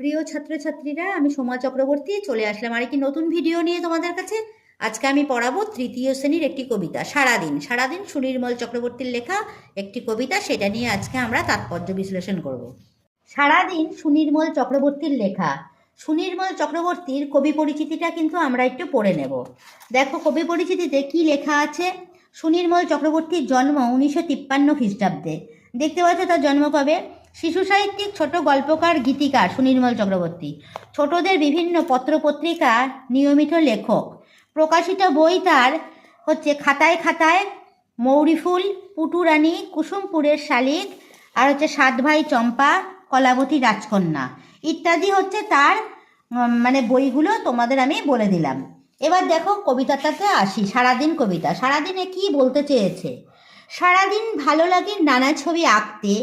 প্রিয় ছাত্রছাত্রীরা, আমি সোমা চক্রবর্তী চলে আসলাম আরেকটি নতুন ভিডিও নিয়ে তোমাদের কাছে। আজকে আমি পড়াবো তৃতীয় শ্রেণীর একটি কবিতা, সারাদিন। সারাদিন সুনির্মল চক্রবর্তীর লেখা একটি কবিতা, সেটা নিয়ে আজকে আমরা তাৎপর্য বিশ্লেষণ করব। সারাদিন সুনির্মল চক্রবর্তীর লেখা। সুনির্মল চক্রবর্তীর কবি পরিচিতিটা কিন্তু আমরা একটু পড়ে নেব। দেখো কবি পরিচিতিতে কি লেখা আছে। সুনির্মল চক্রবর্তীর জন্ম 1953 খ্রিস্টাব্দে। দেখতে পাচ্ছ তার জন্ম কবে। শিশু সাহিত্যিক, ছোট গল্পকার, গীতিকার সুনির্মল চক্রবর্তী। ছোটদের বিভিন্ন পত্রপত্রিকা নিয়মিত লেখক। প্রকাশিত বই তার হচ্ছে খাতায় খাতায়, মৌরিফুল, পুটুরানী, কুসুমপুরের শালিক, আর হচ্ছে সাত ভাই চম্পা, কলাবতী রাজকন্যা ইত্যাদি হচ্ছে তার মানে বইগুলো তোমাদের আমি বলে দিলাম। এবার দেখো কবিতাটাতে আসি। সারাদিন কবিতা। সারাদিনে কি বলতে চেয়েছে। সারাদিন ভালো লাগে নানা ছবি আঁকতে,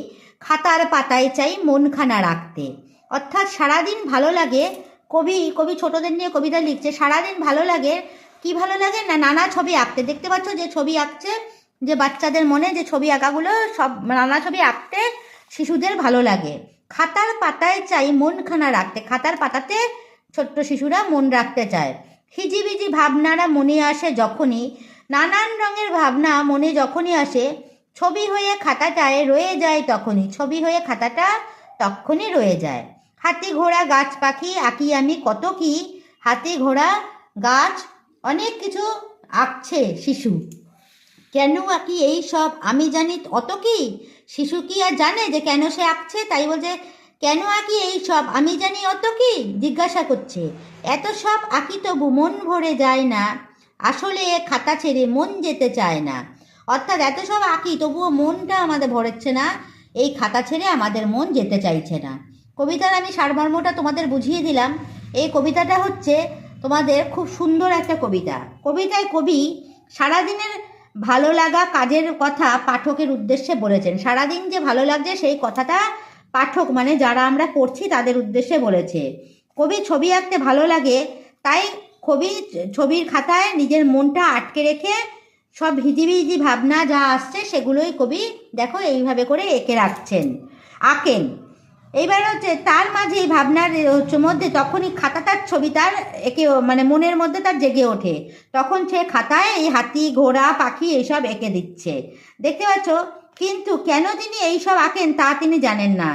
খাতার পাতায় চাই মনখানা রাখতে। অর্থাৎ সারাদিন ভালো লাগে, কবি ছোটদের নিয়ে কবিতা লিখছে। সারাদিন ভালো লাগে, কি ভালো লাগে না, নানা ছবি আঁকতে। দেখতে পাচ্ছ যে ছবি আঁকছে, যে বাচ্চাদের মনে যে ছবি আঁকাগুলো, সব নানা ছবি আঁকতে শিশুদের ভালো লাগে। খাতার পাতায় চাই মনখানা রাখতে। খাতার পাতাতে ছোট্ট শিশুরা মন রাখতে চায়। হিজিবিজি ভাবনারা মনে আসে যখনই, নানান রঙের ভাবনা মনে যখনই আসে, ছবি হয়ে খাতাটায় রয়ে যায় তখনই। ছবি হয়ে খাতাটা তখনই রয়ে যায়। হাতি ঘোড়া গাছ পাখি আঁকি আমি কত কি। হাতি ঘোড়া গাছ অনেক কিছু আঁকছে শিশু। কেন আঁকি এই সব আমি জানি অত কি। শিশু কি আর জানে যে কেন সে আঁকছে? তাই বলছে কেন আঁকি এই সব আমি জানি অত কি, জিজ্ঞাসা করছে। এত সব আঁকি তবু মন ভরে যায় না, আসলে খাতা ছেড়ে মন যেতে চায় না। অর্থাৎ এত সব আঁকি তবুও মনটা আমাদের ভরেচ্ছে না, এই খাতা ছেড়ে আমাদের মন যেতে চাইছে না। কবিতার আমি সারমর্মটা তোমাদের বুঝিয়ে দিলাম। এই কবিতাটা হচ্ছে তোমাদের খুব সুন্দর একটা কবিতা। কবিতায় কবি সারাদিনের ভালো লাগা কাজের কথা পাঠকের উদ্দেশ্যে বলেছেন। সারাদিন যে ভালো লাগছে সেই কথাটা পাঠক মানে যারা আমরা পড়ছি তাদের উদ্দেশ্যে বলেছে। কবি ছবি আঁকতে ভালো লাগে, তাই কবি ছবির খাতায় নিজের মনটা আটকে রেখে সব হিজিবিজি ভাবনা যা আসছে সেগুলোই কবি দেখো এইভাবে করে আঁকেন। এইবার হচ্ছে তার মাঝে এই ভাবনার মধ্যে তখনই খাতাটার ছবি তার এঁকে মানে মনের মধ্যে তার জেগে ওঠে। তখন সে খাতায় এই হাতি ঘোড়া পাখি এইসব এঁকে দিচ্ছে। দেখতে পাচ্ছ, কিন্তু কেন তিনি এইসব আঁকেন তা তিনি জানেন না।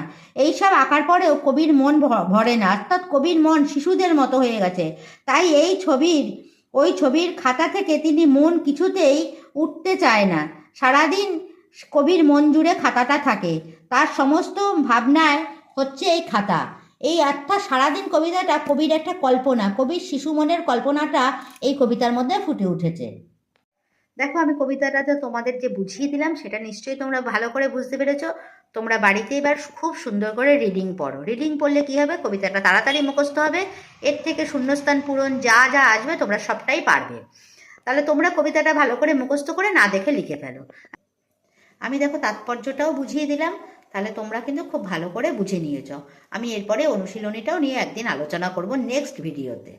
এইসব আঁকার পরেও কবির মন ভরে না, অর্থাৎ কবির মন শিশুদের মতো হয়ে গেছে। তাই ওই ছবির খাতা থেকে তিনি মন কিছুতেই উঠতে চায় না। সারাদিন কবির মন জুড়ে খাতাটা থাকে, তার সমস্ত ভাবনায় হচ্ছে এই খাতা। এই অর্থাৎ সারাদিন কবিতাটা কবির একটা কল্পনা, কবির শিশু মনের কল্পনাটা এই কবিতার মধ্যে ফুটে উঠেছে। দেখো আমি কবিতাটা তোমাদের যে বুঝিয়ে দিলাম সেটা নিশ্চয়ই তোমরা ভালো করে বুঝতে পেরেছো। তোমরা বাড়িতে এবার খুব সুন্দর করে রিডিং পড়ো। রিডিং পড়লে কি হবে, কবিতাটা তাড়াতাড়ি মুখস্থ হবে। এর থেকে শূন্যস্থান পূরণ যা যা আসবে তোমরা সবটাই পারবে। তাহলে তোমরা কবিতাটা ভালো করে মুখস্থ করে না দেখে লিখে ফেলো। আমি দেখো তাৎপর্যটাও বুঝিয়ে দিলাম, তাহলে তোমরা কিন্তু খুব ভালো করে বুঝে নিয়েছ। আমি এরপরে অনুশীলনীটাও নিয়ে একদিন আলোচনা করব নেক্সট ভিডিওতে।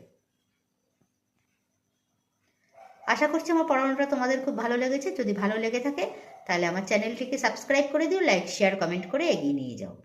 আশা করছি আমার পড়ানোটা তোমাদের খুব ভালো লেগেছে। যদি ভালো লেগে থাকে তাহলে আমার চ্যানেলটিকে সাবস্ক্রাইব করে দিও, লাইক শেয়ার কমেন্ট করে এগিয়ে নিয়ে যাও।